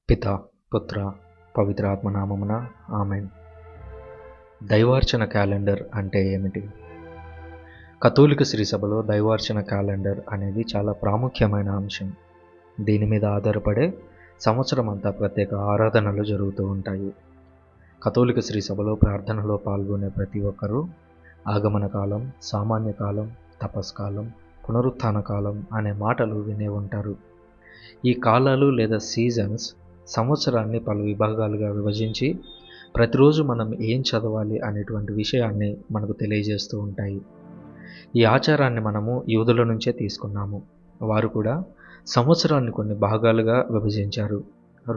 పిత పుత్ర పవిత్రాత్మ నామమున ఆమెన్. దైవార్చన క్యాలెండర్ అంటే ఏమిటి? కథోలిక శ్రీసభలో దైవార్చన క్యాలెండర్ అనేది చాలా ప్రాముఖ్యమైన అంశం. దీని మీద ఆధారపడే సంవత్సరం అంతా ప్రత్యేక ఆరాధనలు జరుగుతూ ఉంటాయి. కథోలిక శ్రీసభలో ప్రార్థనలో పాల్గొనే ప్రతి ఒక్కరూ ఆగమన కాలం, సామాన్య కాలం, తపస్కాలం, పునరుత్థాన కాలం అనే మాటలు వినే ఉంటారు. ఈ కాలాలు లేదా సీజన్స్ సంవత్సరాన్ని పలు విభాగాలుగా విభజించి ప్రతిరోజు మనం ఏం చదవాలి అనేటువంటి విషయాన్ని మనకు తెలియజేస్తూ ఉంటాయి. ఈ ఆచారాన్ని మనము యూదుల నుంచే తీసుకున్నాము. వారు కూడా సంవత్సరాన్ని కొన్ని భాగాలుగా విభజించారు.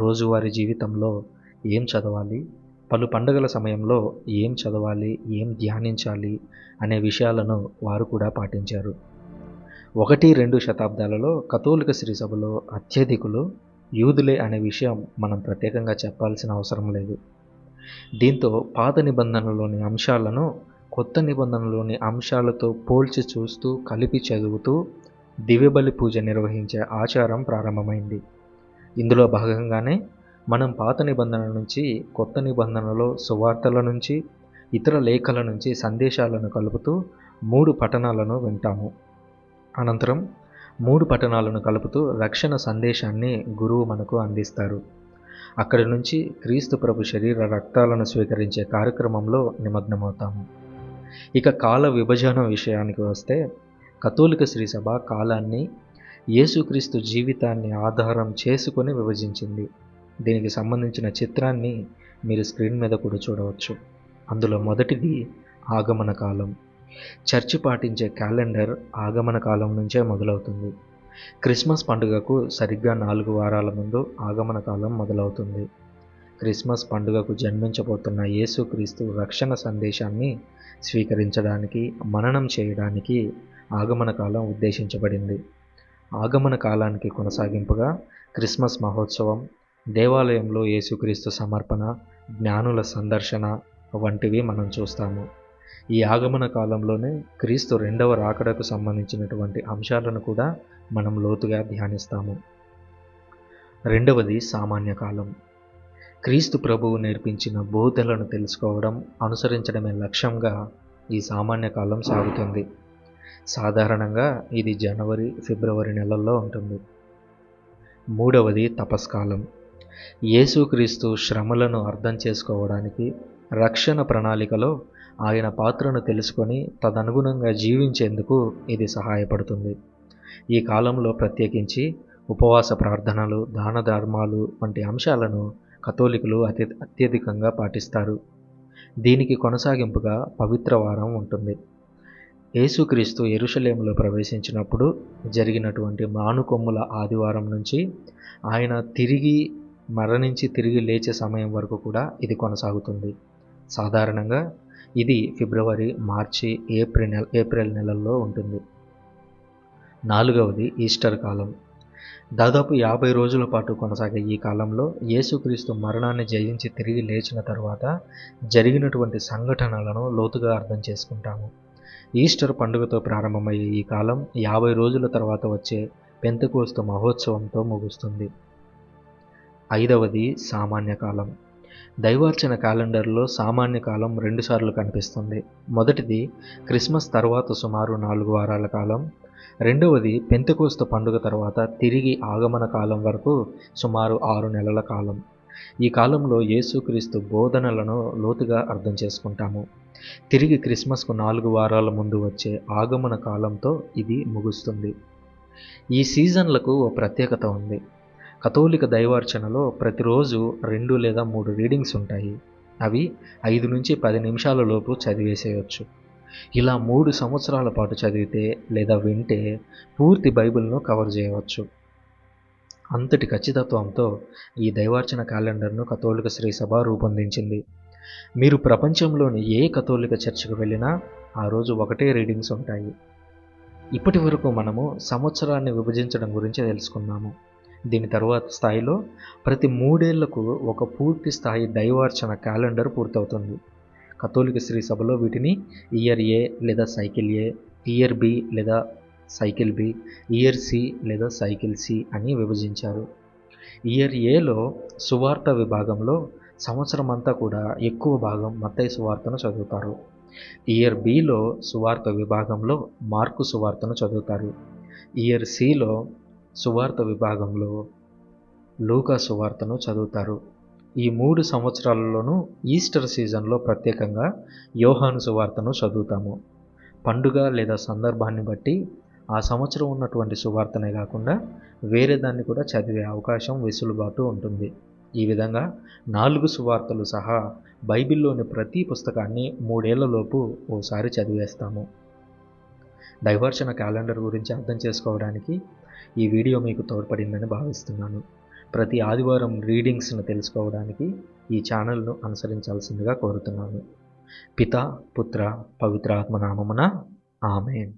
రోజువారీ జీవితంలో ఏం చదవాలి, పలు పండుగల సమయంలో ఏం చదవాలి, ఏం ధ్యానించాలి అనే విషయాలను వారు కూడా పాటించారు. 1-2 శతాబ్దాలలో కథోలిక శ్రీసభలో అత్యధికులు యూదులే అనే విషయం మనం ప్రత్యేకంగా చెప్పాల్సిన అవసరం లేదు. దీంతో పాత నిబంధనలోని అంశాలను కొత్త నిబంధనలోని అంశాలతో పోల్చి చూస్తూ కలిపి చదువుతూ దివ్యబలి పూజ నిర్వహించే ఆచారం ప్రారంభమైంది. ఇందులో భాగంగానే మనం పాత నిబంధన నుంచి కొత్త నిబంధనలో సువార్తల నుంచి ఇతర లేఖల నుంచి సందేశాలను కలుపుతూ 3 పఠనాలను వింటాము. అనంతరం 3 పఠనాలను కలుపుతూ రక్షణ సందేశాన్ని గురువు మనకు అందిస్తారు. అక్కడి నుంచి క్రీస్తు ప్రభు శరీర రక్తాలను స్వీకరించే కార్యక్రమంలో నిమగ్నమవుతాము. ఇక కాల విభజన విషయానికి వస్తే కథోలిక శ్రీసభ కాలాన్ని యేసుక్రీస్తు జీవితాన్ని ఆధారం చేసుకొని విభజించింది. దీనికి సంబంధించిన చిత్రాన్ని మీరు స్క్రీన్ మీద కూడా చూడవచ్చు. అందులో మొదటిది ఆగమన కాలం. చర్చి పాటించే క్యాలెండర్ ఆగమన కాలం నుంచే మొదలవుతుంది. క్రిస్మస్ పండుగకు సరిగ్గా 4 వారాల ముందు ఆగమన కాలం మొదలవుతుంది. క్రిస్మస్ పండుగకు జన్మించబోతున్న యేసుక్రీస్తు రక్షణ సందేశాన్ని స్వీకరించడానికి, మననం చేయడానికి ఆగమన కాలం ఉద్దేశించబడింది. ఆగమన కాలానికి కొనసాగింపుగా క్రిస్మస్ మహోత్సవం, దేవాలయంలో యేసుక్రీస్తు సమర్పణ, జ్ఞానుల సందర్శన వంటివి మనం చూస్తాము. ఈ ఆగమన కాలంలోనే క్రీస్తు 2వ రాకడకు సంబంధించినటువంటి అంశాలను కూడా మనం లోతుగా ధ్యానిస్తాము. రెండవది సామాన్య కాలం. క్రీస్తు ప్రభువు నేర్పించిన బోధలను తెలుసుకోవడం, అనుసరించడమే లక్ష్యంగా ఈ సామాన్య కాలం సాగుతుంది. సాధారణంగా ఇది జనవరి, ఫిబ్రవరి నెలల్లో ఉంటుంది. మూడవది తపస్కాలం. యేసుక్రీస్తు శ్రమలను అర్థం చేసుకోవడానికి, రక్షణ ప్రణాళికలో ఆయన పాత్రను తెలుసుకొని తదనుగుణంగా జీవించేందుకు ఇది సహాయపడుతుంది. ఈ కాలంలో ప్రత్యేకించి ఉపవాస ప్రార్థనలు, దాన ధర్మాలు వంటి అంశాలను కథోలికులు అత్యధికంగా పాటిస్తారు. దీనికి కొనసాగింపుగా పవిత్ర వారం ఉంటుంది. యేసుక్రీస్తు యెరూషలేములో ప్రవేశించినప్పుడు జరిగినటువంటి మానుకొమ్ముల ఆదివారం నుంచి ఆయన మరణించి తిరిగి లేచే సమయం వరకు కూడా ఇది కొనసాగుతుంది. సాధారణంగా ఇది ఫిబ్రవరి, మార్చి, ఏప్రిల్ నెలల్లో ఉంటుంది. నాలుగవది ఈస్టర్ కాలం. దాదాపు 50 రోజుల పాటు కొనసాగే ఈ కాలంలో యేసుక్రీస్తు మరణాన్ని జయించి తిరిగి లేచిన తర్వాత జరిగినటువంటి సంఘటనలను లోతుగా అర్థం చేసుకుంటాము. ఈస్టర్ పండుగతో ప్రారంభమయ్యే ఈ కాలం 50 రోజుల తర్వాత వచ్చే పెంతెకోస్తు మహోత్సవంతో ముగుస్తుంది. ఐదవది సామాన్య కాలం. దైవార్చన క్యాలెండర్లో సామాన్య కాలం 2 సార్లు కనిపిస్తుంది. మొదటిది క్రిస్మస్ తర్వాత సుమారు 4 వారాల కాలం. రెండవది పెంతెకోస్తు పండుగ తర్వాత తిరిగి ఆగమన కాలం వరకు సుమారు 6 నెలల కాలం. ఈ కాలంలో యేసుక్రీస్తు బోధనలను లోతుగా అర్థం చేసుకుంటాము. తిరిగి క్రిస్మస్కు 4 వారాల ముందు వచ్చే ఆగమన కాలంతో ఇది ముగుస్తుంది. ఈ సీజన్లకు ఓ ప్రత్యేకత ఉంది. కథోలిక దైవార్చనలో ప్రతిరోజు 2 లేదా 3 రీడింగ్స్ ఉంటాయి. అవి 5 నుంచి 10 నిమిషాల లోపు చదివేసేయచ్చు. ఇలా 3 సంవత్సరాల పాటు చదివితే లేదా వింటే పూర్తి బైబిల్ను కవర్ చేయవచ్చు. అంతటి ఖచ్చితత్వంతో ఈ దైవార్చన క్యాలెండర్ను కథోలిక శ్రీసభ రూపొందించింది. మీరు ప్రపంచంలోని ఏ కథోలిక చర్చికి వెళ్ళినా ఆ రోజు 1 రీడింగ్స్ ఉంటాయి. ఇప్పటి వరకు మనము సంవత్సరాన్ని విభజించడం గురించి తెలుసుకున్నాము. దీని తరువాత స్థాయిలో ప్రతి 3 ఏళ్లకు ఒక పూర్తి స్థాయి దైవార్చన క్యాలెండర్ పూర్తవుతుంది. కథోలిక శ్రీసభలో వీటిని ఇయర్ ఏ లేదా సైకిల్ ఏ, ఇయర్ బి లేదా సైకిల్ బి, ఇయర్ సి లేదా సైకిల్ సి అని విభజించారు. ఇయర్ ఏలో సువార్త విభాగంలో సంవత్సరం అంతా కూడా ఎక్కువ భాగం మత్తయి సువార్తను చదువుతారు. ఇయర్ బిలో సువార్త విభాగంలో మార్కు సువార్తను చదువుతారు. ఇయర్ సిలో సువార్త విభాగంలో లూకా సువార్తను చదువుతారు. ఈ 3 సంవత్సరాలలోనూ ఈస్టర్ సీజన్లో ప్రత్యేకంగా యోహాను సువార్తను చదువుతాము. పండుగ లేదా సందర్భాన్ని బట్టి ఆ సంవత్సరం ఉన్నటువంటి సువార్తనే కాకుండా వేరే దాన్ని కూడా చదివే అవకాశం, వెసులుబాటు ఉంటుంది. ఈ విధంగా 4 సువార్తలు సహా బైబిల్లోని ప్రతి పుస్తకాన్ని 3 ఏళ్లలోపు ఓసారి చదివేస్తాము. దైవార్చన క్యాలెండర్ గురించి అర్థం చేసుకోవడానికి ఈ వీడియో మీకు తోడ్పడిందని భావిస్తున్నాను. ప్రతి ఆదివారం రీడింగ్స్ను తెలుసుకోవడానికి ఈ ఛానల్ను అనుసరించాల్సిందిగా కోరుతున్నాను. పితా, పుత్ర, పవిత్ర ఆత్మ నామమున ఆమేన్.